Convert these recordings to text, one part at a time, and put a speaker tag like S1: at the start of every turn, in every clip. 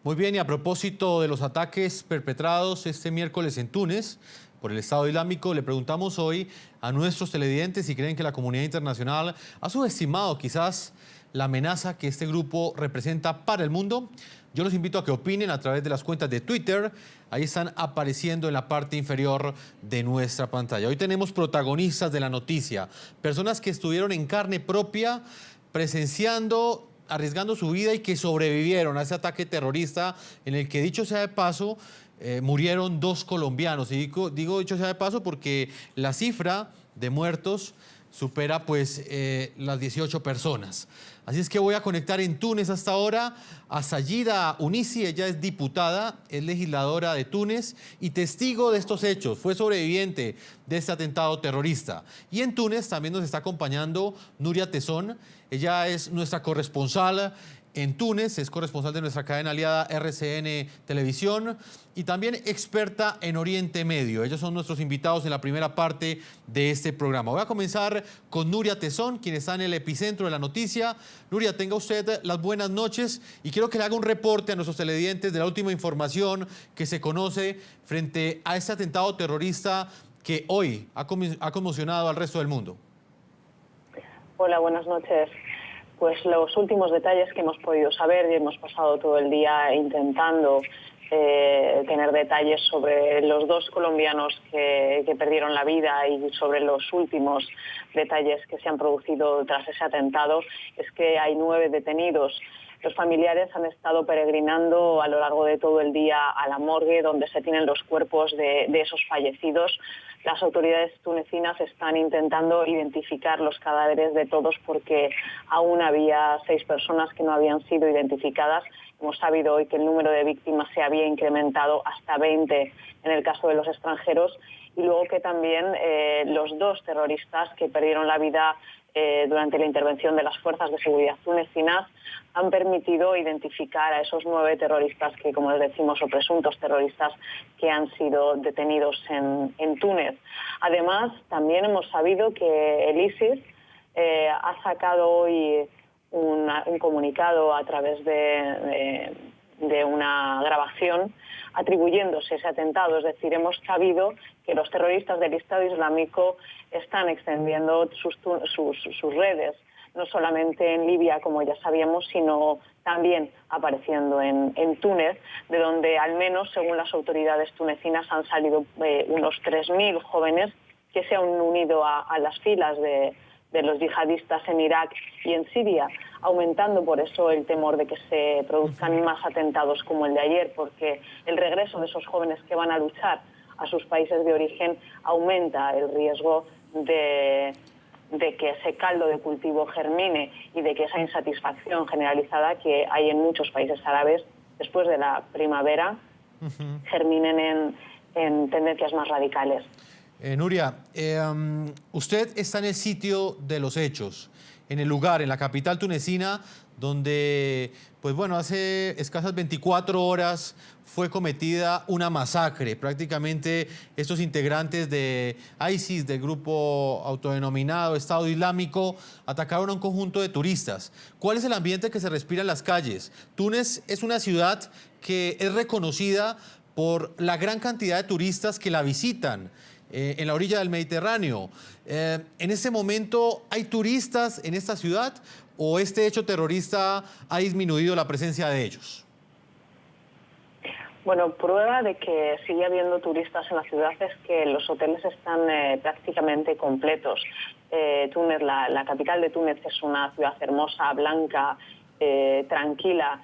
S1: Muy bien, y a propósito de los ataques perpetrados este miércoles en Túnez por el Estado Islámico, le preguntamos hoy a nuestros televidentes si creen que la comunidad internacional ha subestimado quizás la amenaza que este grupo representa para el mundo. Yo los invito a que opinen a través de las cuentas de Twitter. Ahí están apareciendo en la parte inferior de nuestra pantalla. Hoy tenemos protagonistas de la noticia, personas que estuvieron en carne propia presenciando, arriesgando su vida y que sobrevivieron a ese ataque terrorista en el que, dicho sea de paso, murieron 2 colombianos. Y digo dicho sea de paso porque la cifra de muertos supera pues las 18 personas. Así es que voy a conectar en Túnez hasta ahora a Sayida Unisi. Ella es diputada, es legisladora de Túnez y testigo de estos hechos. Fue sobreviviente de este atentado terrorista. Y en Túnez también nos está acompañando Nuria Tezón. Ella es nuestra corresponsal en Túnez, es corresponsal de nuestra cadena aliada RCN Televisión y también experta en Oriente Medio. Ellos son nuestros invitados en la primera parte de este programa. Voy a comenzar con Nuria Tezón, quien está en el epicentro de la noticia. Nuria, tenga usted las buenas noches y quiero que le haga un reporte a nuestros televidentes de la última información que se conoce frente a este atentado terrorista que hoy ha conmocionado al resto del mundo.
S2: Hola, buenas noches. Pues los últimos detalles que hemos podido saber, y hemos pasado todo el día intentando tener detalles sobre los 2 colombianos que perdieron la vida y sobre los últimos detalles que se han producido tras ese atentado, es que hay 9 detenidos. Los familiares han estado peregrinando a lo largo de todo el día a la morgue donde se tienen los cuerpos de esos fallecidos. Las autoridades tunecinas están intentando identificar los cadáveres de todos porque aún había 6 personas que no habían sido identificadas. Hemos sabido hoy que el número de víctimas se había incrementado hasta 20 en el caso de los extranjeros y luego que también los 2 terroristas que perdieron la vida durante la intervención de las fuerzas de seguridad tunecinas han permitido identificar a esos 9 terroristas que, como les decimos, o presuntos terroristas que han sido detenidos en Túnez. Además, también hemos sabido que el ISIS ha sacado hoy un comunicado a través de una grabación atribuyéndose ese atentado. Es decir, hemos sabido que los terroristas del Estado Islámico están extendiendo sus redes, no solamente en Libia, como ya sabíamos, sino también apareciendo en Túnez, de donde al menos, según las autoridades tunecinas, han salido unos 3.000 jóvenes que se han unido a las filas de los yihadistas en Irak y en Siria, aumentando por eso el temor de que se produzcan más atentados como el de ayer, porque el regreso de esos jóvenes que van a luchar a sus países de origen aumenta el riesgo de que ese caldo de cultivo germine y de que esa insatisfacción generalizada que hay en muchos países árabes después de la primavera germinen en tendencias más radicales.
S1: Nuria, usted está en el sitio de los hechos, en el lugar, en la capital tunecina, donde, pues bueno, hace escasas 24 horas fue cometida una masacre. Prácticamente estos integrantes de ISIS, del grupo autodenominado Estado Islámico, atacaron a un conjunto de turistas. ¿Cuál es el ambiente que se respira en las calles? Túnez es una ciudad que es reconocida por la gran cantidad de turistas que la visitan en la orilla del Mediterráneo. ¿En este momento hay turistas en esta ciudad o este hecho terrorista ha disminuido la presencia de ellos?
S2: Bueno, prueba de que sigue habiendo turistas en la ciudad es que los hoteles están prácticamente completos. Túnez, la capital de Túnez, es una ciudad hermosa, blanca, tranquila,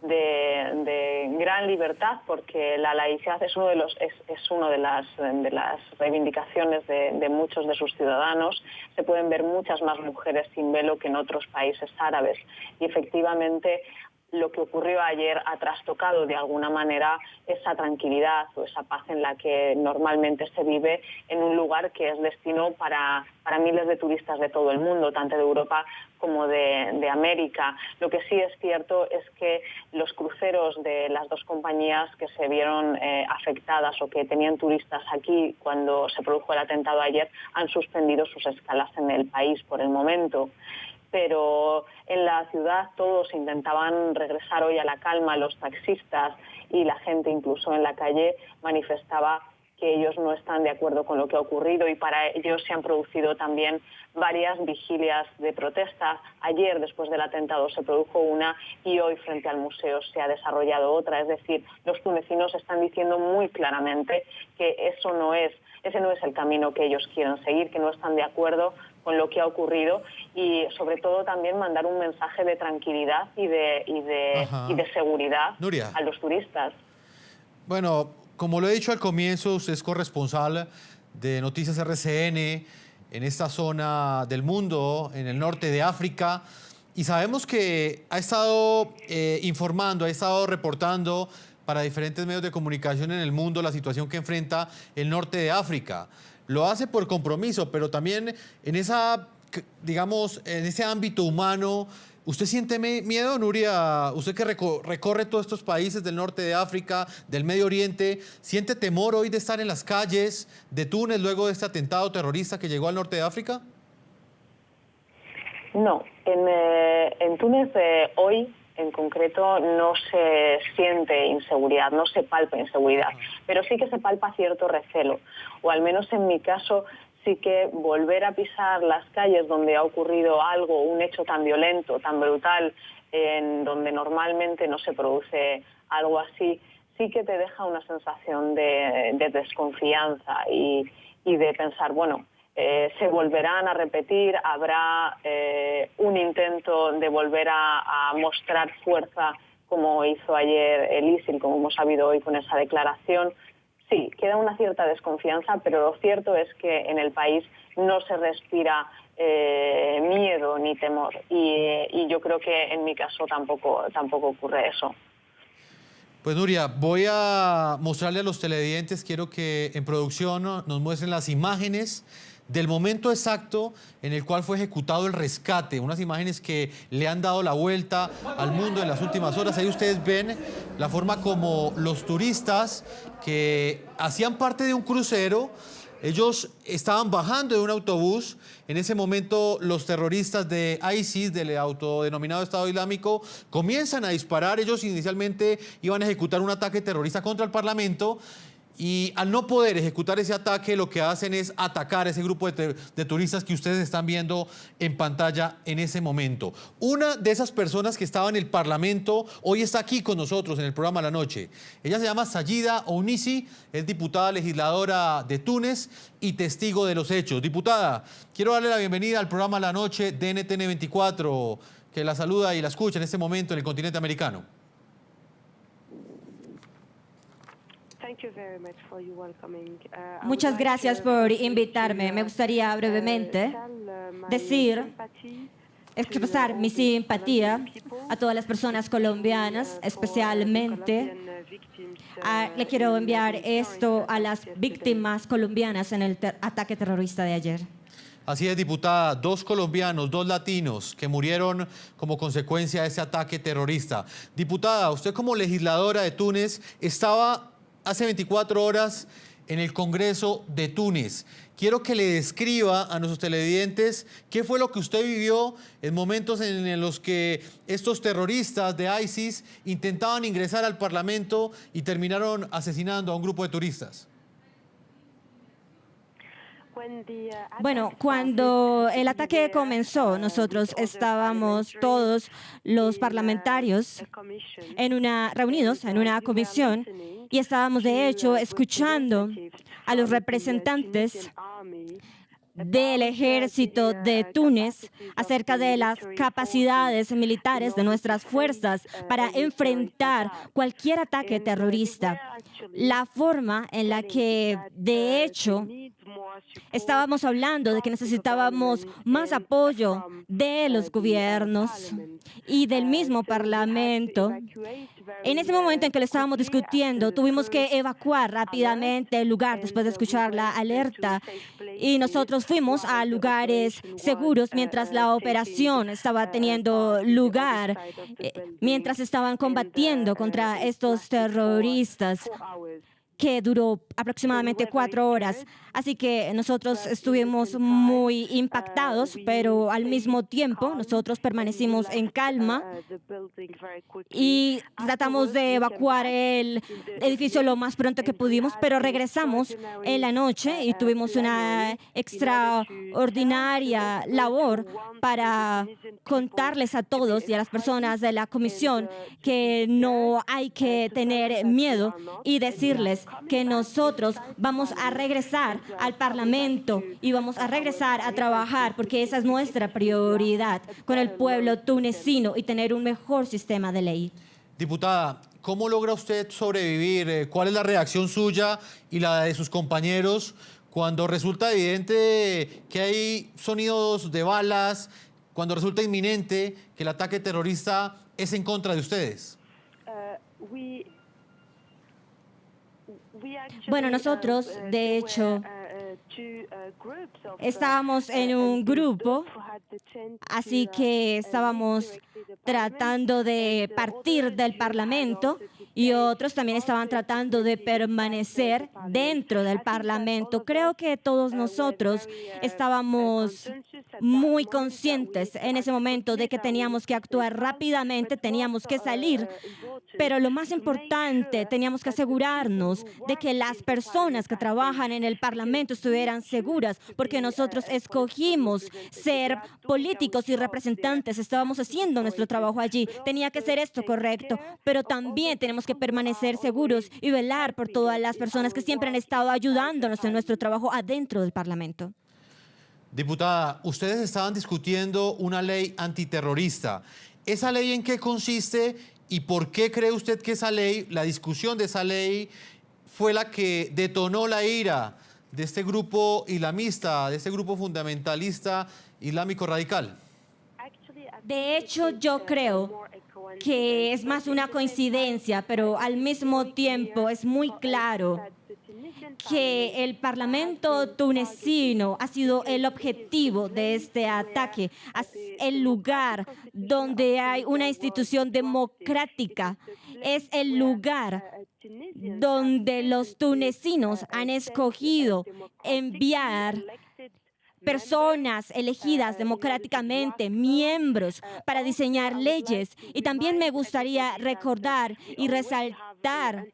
S2: de gran libertad, porque la laicidad es una de las reivindicaciones de muchos de sus ciudadanos. Se pueden ver muchas más mujeres sin velo que en otros países árabes y efectivamente lo que ocurrió ayer ha trastocado de alguna manera esa tranquilidad o esa paz en la que normalmente se vive en un lugar que es destino para miles de turistas de todo el mundo, tanto de Europa como de América. Lo que sí es cierto es que los cruceros de las 2 compañías que se vieron afectadas o que tenían turistas aquí cuando se produjo el atentado ayer han suspendido sus escalas en el país por el momento. pero en la ciudad todos intentaban regresar hoy a la calma. Los taxistas y la gente incluso en la calle manifestaba que ellos no están de acuerdo con lo que ha ocurrido, y para ellos se han producido también varias vigilias de protesta. Ayer, después del atentado, se produjo una, y hoy frente al museo se ha desarrollado otra. Es decir, los tunecinos están diciendo muy claramente que ese no es el camino que ellos quieren seguir, que no están de acuerdo con lo que ha ocurrido, y sobre todo también mandar un mensaje de tranquilidad y de seguridad
S1: Nuria,
S2: a los turistas.
S1: bueno, como lo he dicho al comienzo, usted es corresponsal de Noticias RCN en esta zona del mundo, en el norte de África, y sabemos que ha estado informando, ha estado reportando para diferentes medios de comunicación en el mundo la situación que enfrenta el norte de África. Lo hace por compromiso, pero también en esa, digamos, en ese ámbito humano. ¿Usted siente miedo, Nuria? Usted que recorre todos estos países del norte de África, del Medio Oriente, ¿siente temor hoy de estar en las calles de Túnez luego de este atentado terrorista que llegó al norte de África?
S2: No, en Túnez hoy en concreto no se siente inseguridad, no se palpa inseguridad, pero sí que se palpa cierto recelo, o al menos en mi caso sí que volver a pisar las calles donde ha ocurrido algo, un hecho tan violento, tan brutal, en donde normalmente no se produce algo así, sí que te deja una sensación de desconfianza y de pensar, bueno, se volverán a repetir, habrá un intento de volver a mostrar fuerza como hizo ayer el ISIL, como hemos sabido hoy con esa declaración. Sí, queda una cierta desconfianza, pero lo cierto es que en el país no se respira miedo ni temor, y yo creo que en mi caso tampoco ocurre eso.
S1: Pues Nuria, voy a mostrarle a los televidentes, quiero que en producción nos muestren las imágenes del momento exacto en el cual fue ejecutado el rescate, unas imágenes que le han dado la vuelta al mundo en las últimas horas. Ahí ustedes ven la forma como los turistas que hacían parte de un crucero, ellos estaban bajando de un autobús. En ese momento los terroristas de ISIS, del autodenominado Estado Islámico, comienzan a disparar. Ellos inicialmente iban a ejecutar un ataque terrorista contra el Parlamento, y al no poder ejecutar ese ataque, lo que hacen es atacar a ese grupo de turistas que ustedes están viendo en pantalla en ese momento. Una de esas personas que estaba en el Parlamento hoy está aquí con nosotros en el programa La Noche. Ella se llama Sayida Ounisi, es diputada legisladora de Túnez y testigo de los hechos. Diputada, quiero darle la bienvenida al programa La Noche de NTN 24, que la saluda y la escucha en este momento en el continente americano.
S3: Muchas gracias por invitarme. Me gustaría brevemente expresar mi simpatía a todas las personas colombianas, especialmente le quiero enviar esto a las víctimas colombianas en el ataque terrorista de ayer.
S1: Así es, diputada, 2 colombianos, 2 latinos que murieron como consecuencia de ese ataque terrorista. Diputada, usted como legisladora de Túnez estaba hace 24 horas en el Congreso de Túnez. Quiero que le describa a nuestros televidentes qué fue lo que usted vivió en momentos en los que estos terroristas de ISIS intentaban ingresar al Parlamento y terminaron asesinando a un grupo de turistas.
S3: Bueno, cuando el ataque comenzó, nosotros estábamos todos los parlamentarios reunidos en una comisión, y estábamos de hecho escuchando a los representantes del ejército de Túnez acerca de las capacidades militares de nuestras fuerzas para enfrentar cualquier ataque terrorista. La forma en la que, de hecho, estábamos hablando de que necesitábamos más apoyo de los gobiernos y del mismo Parlamento. En ese momento en que lo estábamos discutiendo, tuvimos que evacuar rápidamente el lugar después de escuchar la alerta, y nosotros fuimos a lugares seguros mientras la operación estaba teniendo lugar, mientras estaban combatiendo contra estos terroristas que duró aproximadamente 4 horas. Así que nosotros estuvimos muy impactados, pero al mismo tiempo nosotros permanecimos en calma y tratamos de evacuar el edificio lo más pronto que pudimos, pero regresamos en la noche y tuvimos una extraordinaria labor para contarles a todos y a las personas de la comisión que no hay que tener miedo y decirles que nosotros vamos a regresar al Parlamento y vamos a regresar a trabajar porque esa es nuestra prioridad con el pueblo tunecino y tener un mejor sistema de ley.
S1: Diputada, ¿cómo logra usted sobrevivir? ¿Cuál es la reacción suya y la de sus compañeros cuando resulta evidente que hay sonidos de balas, cuando resulta inminente que el ataque terrorista es en contra de ustedes?
S3: Bueno, nosotros, de hecho, estábamos en un grupo, así que estábamos tratando de partir del Parlamento y otros también estaban tratando de permanecer dentro del Parlamento. Creo que todos nosotros estábamos muy conscientes en ese momento de que teníamos que actuar rápidamente, teníamos que salir, pero lo más importante, teníamos que asegurarnos de que las personas que trabajan en el Parlamento estuvieran seguras, porque nosotros escogimos ser políticos y representantes, estábamos haciendo nuestro trabajo allí, tenía que ser esto correcto, pero también tenemos que permanecer seguros y velar por todas las personas que siempre han estado ayudándonos en nuestro trabajo adentro del Parlamento.
S1: Diputada, ustedes estaban discutiendo una ley antiterrorista. ¿Esa ley en qué consiste y por qué cree usted que esa ley, la discusión de esa ley, fue la que detonó la ira de este grupo islamista, de este grupo fundamentalista islámico radical?
S3: De hecho, yo creo que es más una coincidencia, pero al mismo tiempo es muy claro que el Parlamento tunecino ha sido el objetivo de este ataque, el lugar donde hay una institución democrática, es el lugar donde los tunecinos han escogido enviar personas elegidas democráticamente, miembros para diseñar leyes. Y también me gustaría recordar y resaltar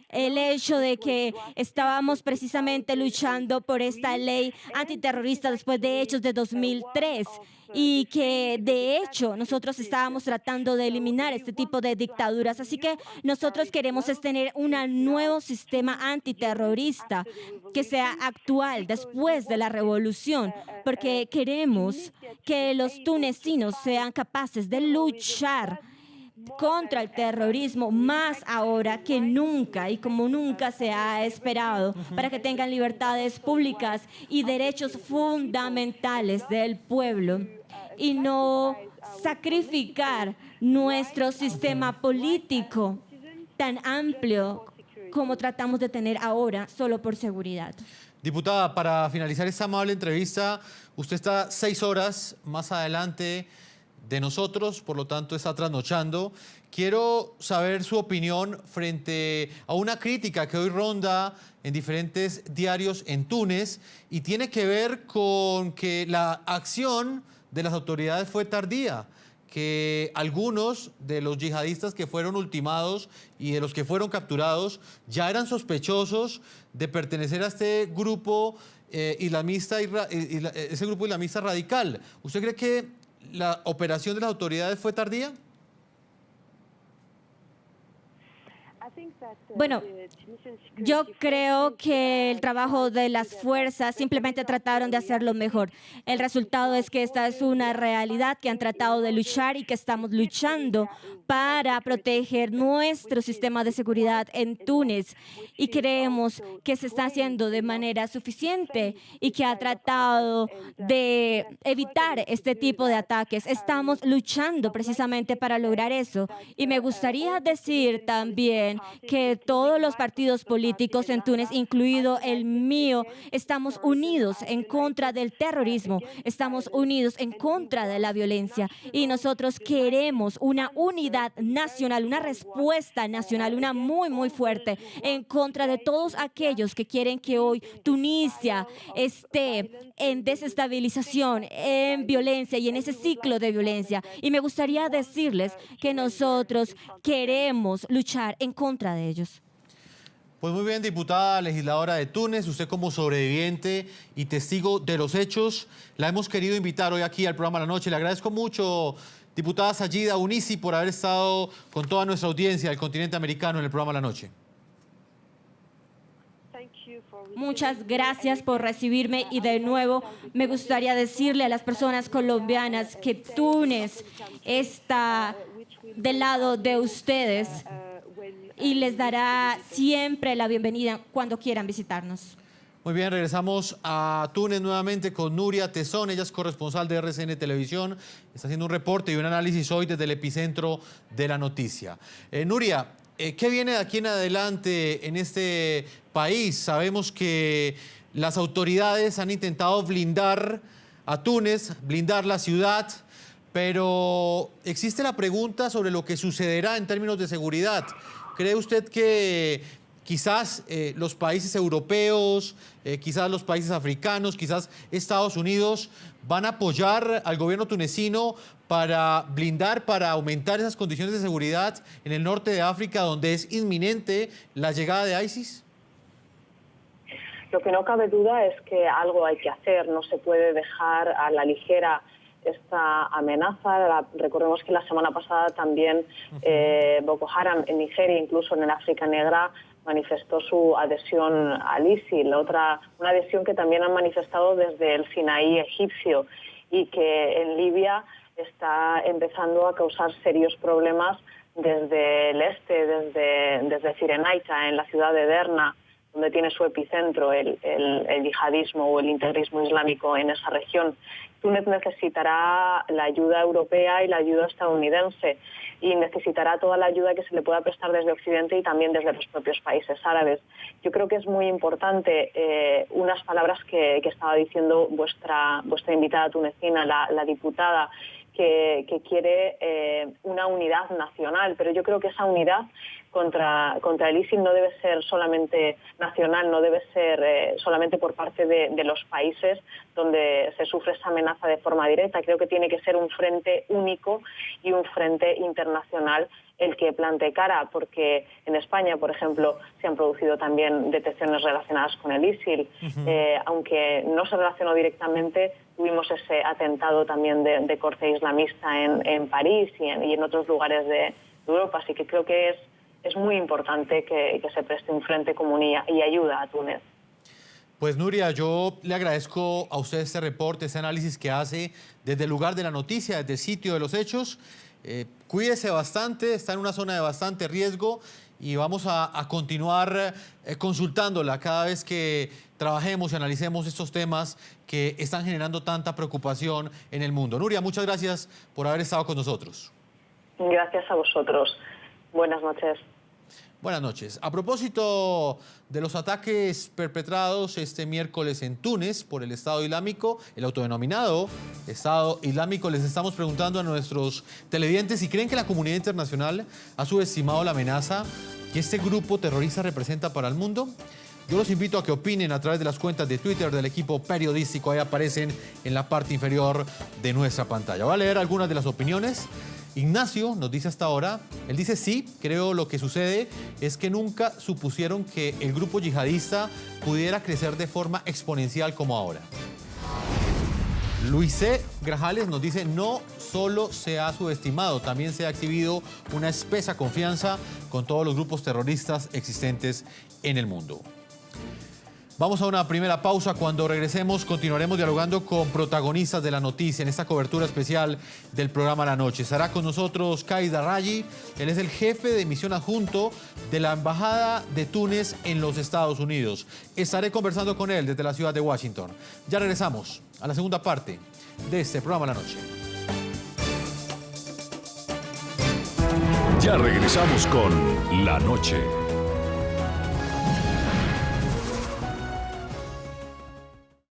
S3: el hecho de que estábamos precisamente luchando por esta ley antiterrorista después de hechos de 2003 y que de hecho nosotros estábamos tratando de eliminar este tipo de dictaduras. Así que nosotros queremos es tener un nuevo sistema antiterrorista que sea actual después de la revolución, porque queremos que los tunecinos sean capaces de luchar contra el terrorismo más ahora que nunca y como nunca se ha esperado, para que tengan libertades públicas y derechos fundamentales del pueblo y no sacrificar nuestro sistema político tan amplio como tratamos de tener ahora solo por seguridad.
S1: Diputada, para finalizar esta amable entrevista, usted está 6 horas más adelante de nosotros, por lo tanto está trasnochando. Quiero saber su opinión frente a una crítica que hoy ronda en diferentes diarios en Túnez y tiene que ver con que la acción de las autoridades fue tardía, que algunos de los yihadistas que fueron ultimados y de los que fueron capturados ya eran sospechosos de pertenecer a este grupo islamista, ese grupo islamista radical. ¿Usted cree que la operación de las autoridades fue tardía?
S3: Bueno, yo creo que el trabajo de las fuerzas simplemente trataron de hacerlo mejor. El resultado es que esta es una realidad que han tratado de luchar y que estamos luchando para proteger nuestro sistema de seguridad en Túnez. Y creemos que se está haciendo de manera suficiente y que ha tratado de evitar este tipo de ataques. Estamos luchando precisamente para lograr eso. Y me gustaría decir también saben que todos los partidos políticos en Túnez, incluido el mío, estamos unidos en contra del terrorismo, estamos unidos en contra de la violencia y nosotros queremos una unidad nacional, una respuesta nacional, una muy fuerte en contra de todos aquellos que quieren que hoy Tunisia esté en desestabilización, en violencia y en ese ciclo de violencia. Y me gustaría decirles que nosotros queremos luchar en contra de ellos.
S1: Pues muy bien, diputada legisladora de Túnez, usted como sobreviviente y testigo de los hechos, la hemos querido invitar hoy aquí al programa La Noche. Le agradezco mucho, diputada Sayida Ounisi, por haber estado con toda nuestra audiencia del continente americano en el programa La Noche.
S3: Muchas gracias por recibirme y de nuevo me gustaría decirle a las personas colombianas que Túnez está del lado de ustedes y les dará siempre la bienvenida cuando quieran visitarnos.
S1: Muy bien, regresamos a Túnez nuevamente con Nuria Tezón. Ella es corresponsal de RCN Televisión. Está haciendo un reporte y un análisis hoy desde el epicentro de la noticia. Nuria, ¿qué viene de aquí en adelante en este país? Sabemos que las autoridades han intentado blindar a Túnez, blindar la ciudad, pero existe la pregunta sobre lo que sucederá en términos de seguridad. ¿Cree usted que quizás los países europeos, quizás los países africanos, quizás Estados Unidos van a apoyar al gobierno tunecino para blindar, para aumentar esas condiciones de seguridad en el norte de África, donde es inminente la llegada de ISIS?
S2: Lo que no cabe duda es que algo hay que hacer, no se puede dejar a la ligera esta amenaza. Recordemos que la semana pasada también Boko Haram en Nigeria, incluso en el África Negra, manifestó su adhesión al ISIL, una adhesión que también han manifestado desde el Sinaí egipcio y que en Libia está empezando a causar serios problemas desde el este, desde Cirenaica, en la ciudad de Derna, donde tiene su epicentro el yihadismo o el integrismo islámico en esa región. Túnez necesitará la ayuda europea y la ayuda estadounidense y necesitará toda la ayuda que se le pueda prestar desde Occidente y también desde los propios países árabes. Yo creo que es muy importante unas palabras que estaba diciendo vuestra invitada tunecina, la diputada, que quiere una unidad nacional, pero yo creo que esa unidad contra el ISIL no debe ser solamente nacional, no debe ser solamente por parte de los países donde se sufre esa amenaza de forma directa. Creo que tiene que ser un frente único y un frente internacional el que plante cara, porque en España, por ejemplo, se han producido también detenciones relacionadas con el ISIL, aunque no se relacionó directamente. Tuvimos ese atentado también de corte islamista en París y en otros lugares de Europa, así que creo que es muy importante que se preste un frente común y ayuda a Túnez.
S1: Pues Nuria, yo le agradezco a usted este reporte, este análisis que hace desde el lugar de la noticia, desde el sitio de los hechos. Cuídese bastante, está en una zona de bastante riesgo y vamos a continuar consultándola cada vez que trabajemos y analicemos estos temas que están generando tanta preocupación en el mundo. Nuria, muchas gracias por haber estado con nosotros.
S2: Gracias a vosotros. Buenas noches.
S1: Buenas noches. A propósito de los ataques perpetrados este miércoles en Túnez por el Estado Islámico, el autodenominado Estado Islámico, les estamos preguntando a nuestros televidentes si creen que la comunidad internacional ha subestimado la amenaza que este grupo terrorista representa para el mundo. Yo los invito a que opinen a través de las cuentas de Twitter del equipo periodístico. Ahí aparecen en la parte inferior de nuestra pantalla. Voy a leer algunas de las opiniones. Ignacio nos dice hasta ahora, él dice sí, creo lo que sucede es que nunca supusieron que el grupo yihadista pudiera crecer de forma exponencial como ahora. Luisé Grajales nos dice no solo se ha subestimado, también se ha exhibido una espesa confianza con todos los grupos terroristas existentes en el mundo. Vamos a una primera pausa. Cuando regresemos continuaremos dialogando con protagonistas de la noticia en esta cobertura especial del programa La Noche. Estará con nosotros Kais Darraji, él es el jefe de misión adjunto de la Embajada de Túnez en los Estados Unidos. Estaré conversando con él desde la ciudad de Washington. Ya regresamos a la segunda parte de este programa La Noche.
S4: Ya regresamos con La Noche.